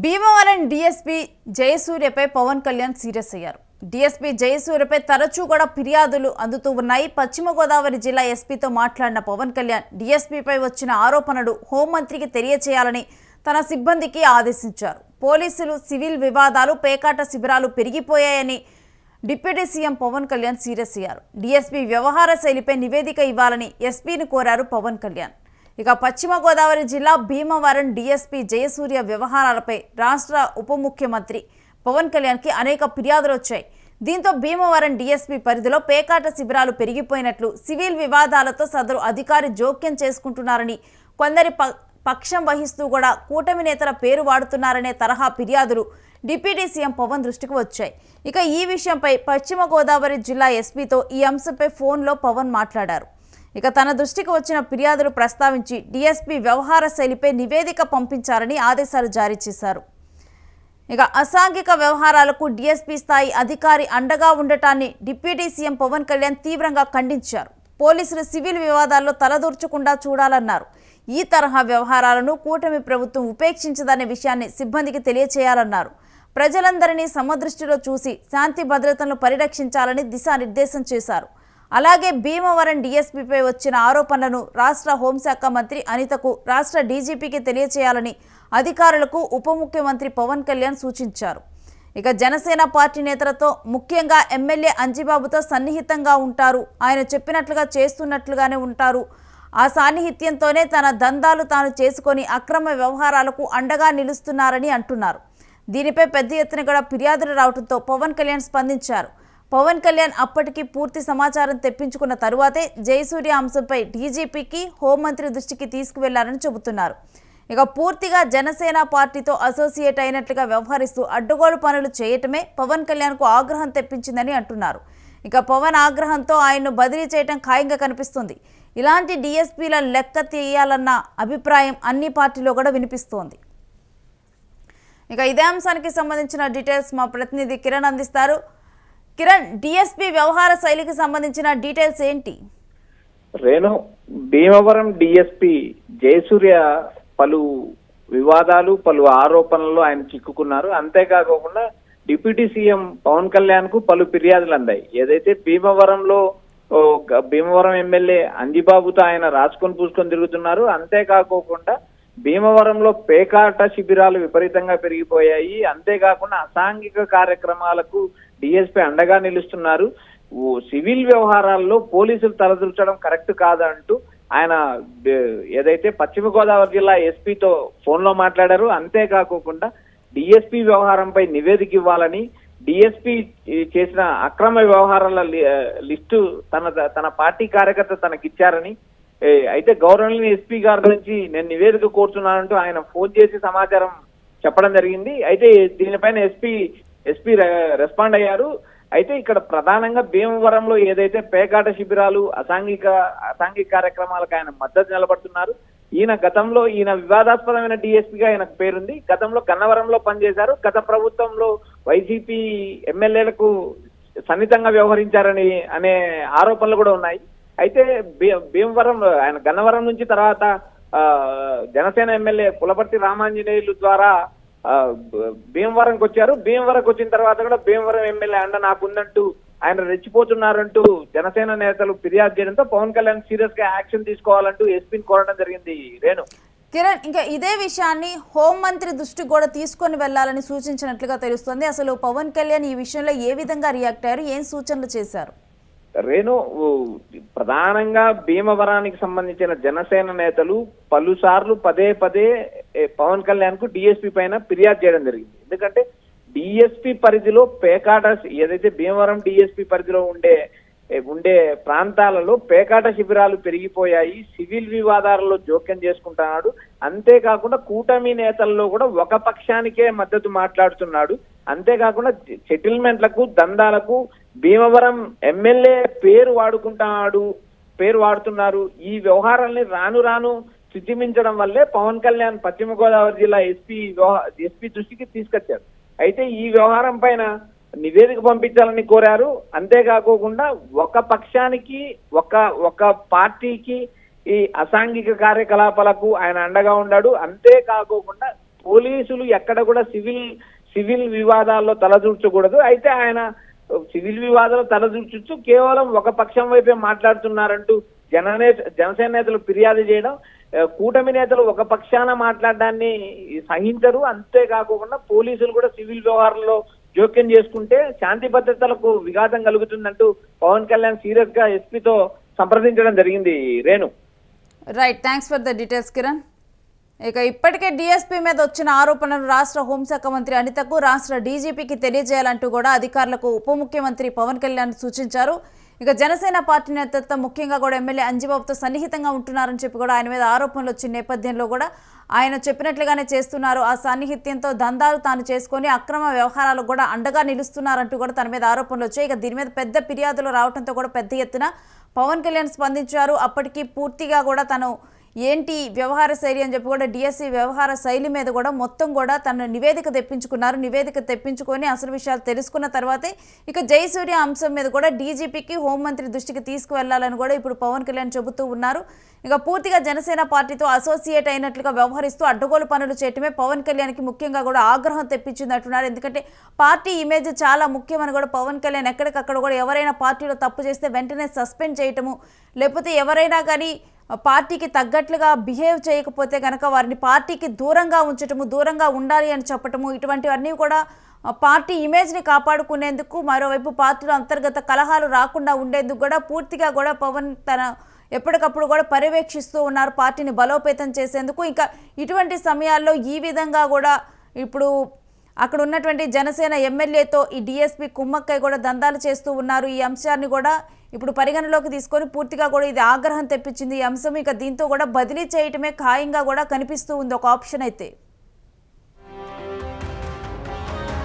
Bhimavaram DSP జయసూర్యపై Pawan Kalyan serious అయ్యారు. DSP జయసూర్యపై తరచూ కూడా ఫిర్యాదులు అందుతూ ఉన్నాయి. పశ్చిమ గోదావరి జిల్లా ఎస్పీతో మాట్లాడిన పవన్ కళ్యాణ్ డీఎస్పీపై వచ్చిన ఆరోపణలు హోంమంత్రికి తెలియచేయాలని తన సిబ్బందికి ఆదేశించారు. పోలీసులు సివిల్ వివాదాలు పేకాట శిబిరాలు పెరిగిపోయాయని deputy CM Pawan Kalyan serious అయ్యారు. డీఎస్పీ వ్యవహార శైలిపై నివేదిక ఇవ్వాలని ఎస్పీని కోరారు పవన్ కళ్యాణ్. ఇక పశ్చిమ గోదావరి జిల్లా భీమవరం డీఎస్పీ జయసూర్య వ్యవహారాలపై రాష్ట్ర ఉప ముఖ్యమంత్రి పవన్ కళ్యాణ్కి అనేక ఫిర్యాదులు వచ్చాయి. దీంతో భీమవరం డీఎస్పీ పరిధిలో పేకాట శిబిరాలు పెరిగిపోయినట్లు, సివిల్ వివాదాలతో సదరు అధికారి జోక్యం చేసుకుంటున్నారని, కొందరి పక్షం వహిస్తూ కూడా కూటమి నేతల పేరు వాడుతున్నారనే తరహా ఫిర్యాదులు డిప్యూటీ సీఎం పవన్ దృష్టికి వచ్చాయి. ఇక ఈ విషయంపై పశ్చిమ గోదావరి జిల్లా ఎస్పీతో ఈ అంశంపై ఫోన్లో పవన్ మాట్లాడారు. ఇక తన దృష్టికి వచ్చిన ఫిర్యాదులు ప్రస్తావించి డీఎస్పీ వ్యవహార శైలిపై నివేదిక పంపించాలని ఆదేశాలు జారీ చేశారు. ఇక అసాంఘిక వ్యవహారాలకు డీఎస్పీ స్థాయి అధికారి అండగా ఉండటాన్ని డిప్యూటీ సీఎం పవన్ కళ్యాణ్ తీవ్రంగా ఖండించారు. పోలీసులు సివిల్ వివాదాల్లో తలదూర్చకుండా చూడాలన్నారు. ఈ తరహా వ్యవహారాలను కూటమి ప్రభుత్వం ఉపేక్షించదనే విషయాన్ని సిబ్బందికి తెలియచేయాలన్నారు. ప్రజలందరినీ సమదృష్టిలో చూసి శాంతి భద్రతలను పరిరక్షించాలని దిశానిర్దేశం చేశారు. అలాగే భీమవరం డీఎస్పీపై వచ్చిన ఆరోపణలను రాష్ట్ర హోంశాఖ మంత్రి అనితకు, రాష్ట్ర డీజీపీకి తెలియచేయాలని అధికారులకు ఉప ముఖ్యమంత్రి పవన్ కళ్యాణ్ సూచించారు. ఇక జనసేన పార్టీ నేతలతో, ముఖ్యంగా ఎమ్మెల్యే అంజిబాబుతో సన్నిహితంగా ఉంటారు. ఆయన చెప్పినట్లుగా చేస్తున్నట్లుగానే ఉంటారు. ఆ సాన్నిహిత్యంతోనే తన దందాలు తాను చేసుకొని అక్రమ వ్యవహారాలకు అండగా నిలుస్తున్నారని అంటున్నారు. దీనిపై పెద్ద ఎత్తున కూడా ఫిర్యాదులు రావడంతో పవన్ కళ్యాణ్ స్పందించారు. పవన్ కళ్యాణ్ అప్పటికి పూర్తి సమాచారం తెప్పించుకున్న తరువాతే జయసూర్య అంశంపై డీజీపీకి, హోంమంత్రి దృష్టికి తీసుకువెళ్లారని చెబుతున్నారు. ఇక పూర్తిగా జనసేన పార్టీతో అసోసియేట్ అయినట్లుగా వ్యవహరిస్తూ అడ్డగోలు పనులు చేయటమే పవన్ కళ్యాణ్కు ఆగ్రహం తెప్పించిందని అంటున్నారు. ఇక పవన్ ఆగ్రహంతో ఆయన్ను బదిలీ చేయడం ఖాయంగా కనిపిస్తోంది. ఇలాంటి డీఎస్పీల లెక్క తీయాలన్న అభిప్రాయం అన్ని పార్టీలో కూడా వినిపిస్తోంది. ఇక ఇదే అంశానికి సంబంధించిన డీటెయిల్స్ మా ప్రతినిధి కిరణ్ అందిస్తారు. కిరణ్, డీఎస్పీ వ్యవహార శైలికి సంబంధించిన డీటెయిల్స్ ఏంటి? రేణు, భీమవరం డీఎస్పీ జయసూర్య పలు వివాదాలు, పలు ఆరోపణలు ఆయన చిక్కుకున్నారు. అంతేకాకుండా డిప్యూటీ సీఎం పవన్ కళ్యాణ్ కు పలు ఫిర్యాదులు అందాయి. ఏదైతే భీమవరం ఎమ్మెల్యే అంజిబాబుతో ఆయన రాసుకొని పూసుకొని తిరుగుతున్నారు. అంతేకాకుండా భీమవరంలో పేకాట శిబిరాలు విపరీతంగా పెరిగిపోయాయి. అంతేకాకుండా అసాంఘిక కార్యక్రమాలకు డీఎస్పీ అండగా నిలుస్తున్నారు. సివిల్ వ్యవహారాల్లో పోలీసులు తలదూర్చడం కరెక్ట్ కాదంటూ ఆయన ఏదైతే పశ్చిమ గోదావరి జిల్లా ఎస్పీతో ఫోన్లో మాట్లాడారు. అంతేకాకుండా డిఎస్పీ వ్యవహారంపై నివేదిక ఇవ్వాలని, డిఎస్పీ చేసిన అక్రమ వ్యవహారాల లిస్టు తన పార్టీ కార్యకర్త తనకిచ్చారని, అయితే గవర్నమెంట్ ఎస్పీ గారి నుంచి నేను నివేదిక కోరుతున్నానంటూ ఆయన ఫోన్ చేసి సమాచారం చెప్పడం జరిగింది. అయితే దీనిపైన ఎస్పీ రెస్పాండ్ అయ్యారు. అయితే ఇక్కడ ప్రధానంగా భీమవరంలో ఏదైతే పేకాట శిబిరాలు, అసాంఘిక కార్యక్రమాలకు ఆయన మద్దతు నిలబడుతున్నారు. గతంలో ఈయన వివాదాస్పదమైన డిఎస్పీగా ఆయనకు పేరుంది. గతంలో గన్నవరంలో పనిచేశారు. గత ప్రభుత్వంలో వైసీపీ ఎమ్మెల్యేలకు సన్నిహితంగా వ్యవహరించారని అనే ఆరోపణలు కూడా ఉన్నాయి. అయితే భీమవరం ఆయన గన్నవరం నుంచి తర్వాత జనసేన ఎమ్మెల్యే పులపర్తి రామాంజనేయులు ద్వారా భీమవరంకి వచ్చారు. భీమవరంకి వచ్చిన తర్వాత కూడా భీమవరం ఎమ్మెల్యే అండ నాకుందంటూ ఆయన రెచ్చిపోతున్నారంటూ జనసేన నేతలు ఫిర్యాదు చేయడంతో పవన్ కళ్యాణ్ సీరియస్ గా యాక్షన్ తీసుకోవాలంటూ ఎస్పీని కోరడం జరిగింది. రేణు, కిరణ్, ఇంకా ఇదే విషయాన్ని హోంమంత్రి దృష్టికి కూడా తీసుకొని వెళ్లాలని సూచించినట్లుగా తెలుస్తోంది. అసలు పవన్ కళ్యాణ్ ఈ విషయంలో ఏ విధంగా రియాక్ట్ అయ్యారు, ఏం సూచనలు చేశారు? రేణు, ప్రధానంగా భీమవరానికి సంబంధించిన జనసేన నేతలు పలుసార్లు పదే పవన్ కళ్యాణ్ కు డిఎస్పీ పైన ఫిర్యాదు చేయడం జరిగింది. ఎందుకంటే డిఎస్పీ పరిధిలో పేకాట, ఏదైతే భీమవరం డిఎస్పీ పరిధిలో ఉండే ప్రాంతాలలో పేకాట శిబిరాలు పెరిగిపోయాయి, సివిల్ వివాదాలలో జోక్యం చేసుకుంటున్నాడు. అంతేకాకుండా కూటమి నేతల్లో కూడా ఒక పక్షానికే మద్దతు మాట్లాడుతున్నాడు. అంతేకాకుండా సెటిల్మెంట్లకు, దందాలకు భీమవరం ఎమ్మెల్యే పేరు వాడుతున్నారు. ఈ వ్యవహారాల్ని రాను శుచిమించడం వల్లే పవన్ కళ్యాణ్ పశ్చిమ గోదావరి జిల్లా ఎస్పీ దృష్టికి తీసుకొచ్చారు. అయితే ఈ వ్యవహారం పైన నివేదిక పంపించాలని కోరారు. అంతేకాకుండా ఒక పక్షానికి, ఒక పార్టీకి ఈ అసాంఘిక కార్యకలాపాలకు ఆయన అండగా ఉన్నాడు. అంతేకాకుండా పోలీసులు ఎక్కడ కూడా సివిల్ వివాదాల్లో తలదూర్చకూడదు. అయితే ఆయన సివిల్ వివాదాలు తలదూర్చు కేవలం ఒక పక్షం వైపే మాట్లాడుతున్నారంటూ జనసేన నేతలు ఫిర్యాదు చేయడం, కూటమి నేతలు ఒక పక్షాన మాట్లాడడాన్ని సహించరు. అంతేకాకుండా పోలీసులు కూడా సివిల్ వ్యవహారంలో జోక్యం చేసుకుంటే శాంతి భద్రతలకు విఘాతం కలుగుతుందంటూ పవన్ కళ్యాణ్ సీరియస్ గా ఎస్పీతో సంప్రదించడం జరిగింది. Renu. Right, thanks for the details Kiran. ఇక ఇప్పటికే డిఎస్పీ మీద వచ్చిన ఆరోపణలు రాష్ట్ర హోంశాఖ మంత్రి అనితకు, రాష్ట్ర డీజీపీకి తెలియజేయాలంటూ కూడా అధికారులకు ఉప ముఖ్యమంత్రి పవన్ కళ్యాణ్ సూచించారు. ఇక జనసేన పార్టీ నేతృత్వం ముఖ్యంగా కూడా ఎమ్మెల్యే అంజిబాబుతో సన్నిహితంగా ఉంటున్నారని చెప్పి కూడా ఆయన మీద ఆరోపణలు వచ్చిన నేపథ్యంలో కూడా ఆయన చెప్పినట్లుగానే చేస్తున్నారు. ఆ సాన్నిహిత్యంతో దందాలు తాను చేసుకొని అక్రమ వ్యవహారాలకు కూడా అండగా నిలుస్తున్నారంటూ కూడా తన మీద ఆరోపణలు వచ్చాయి. ఇక దీని మీద పెద్ద ఫిర్యాదులు రావడంతో కూడా పెద్ద ఎత్తున పవన్ కళ్యాణ్ స్పందించారు. అప్పటికి పూర్తిగా కూడా తను ఏంటి వ్యవహార శైలి అని చెప్పి కూడా డిఎస్సీ వ్యవహార శైలి మీద కూడా మొత్తం కూడా తన నివేదిక తెప్పించుకున్నారు. నివేదిక తెప్పించుకొని అసలు విషయాలు తెలుసుకున్న తర్వాతే ఇక జయసూర్య అంశం మీద కూడా డీజీపీకి హోంమంత్రి దృష్టికి తీసుకువెళ్లాలని కూడా ఇప్పుడు పవన్ కళ్యాణ్ చెబుతూ ఉన్నారు. ఇక పూర్తిగా జనసేన పార్టీతో అసోసియేట్ అయినట్లుగా వ్యవహరిస్తూ అడ్డగోలు పనులు చేయటమే పవన్ కళ్యాణ్కి ముఖ్యంగా కూడా ఆగ్రహం తెప్పించింది అంటున్నారు. ఎందుకంటే పార్టీ ఇమేజ్ చాలా ముఖ్యమని కూడా పవన్ కళ్యాణ్ ఎక్కడికక్కడ కూడా ఎవరైనా పార్టీలో తప్పు చేస్తే వెంటనే సస్పెండ్ చేయటము, లేకపోతే ఎవరైనా కానీ పార్టీకి తగ్గట్లుగా బిహేవ్ చేయకపోతే కనుక వారిని పార్టీకి దూరంగా ఉంచటము, దూరంగా ఉండాలి అని చెప్పటము, ఇటువంటివన్నీ కూడా పార్టీ ఇమేజ్ని కాపాడుకునేందుకు, మరోవైపు పార్టీలో అంతర్గత కలహాలు రాకుండా ఉండేందుకు కూడా పూర్తిగా కూడా పవన్ తన ఎప్పటికప్పుడు కూడా పర్యవేక్షిస్తూ ఉన్నారు పార్టీని బలోపేతం చేసేందుకు. ఇంకా ఇటువంటి సమయాల్లో ఈ విధంగా కూడా ఇప్పుడు అక్కడ ఉన్నటువంటి జనసేన ఎమ్మెల్యేతో ఈ డిఎస్పీ కుమ్మక్కై కూడా దందాలు చేస్తూ ఉన్నారు. ఈ అంశాన్ని కూడా ఇప్పుడు పరిగణలోకి తీసుకొని పూర్తిగా కూడా ఇది ఆగ్రహం తెప్పించింది ఈ అంశం. ఇక దీంతో కూడా బదిలీ చేయటమే ఖాయంగా కూడా కనిపిస్తూ ఉంది ఒక ఆప్షన్ అయితే.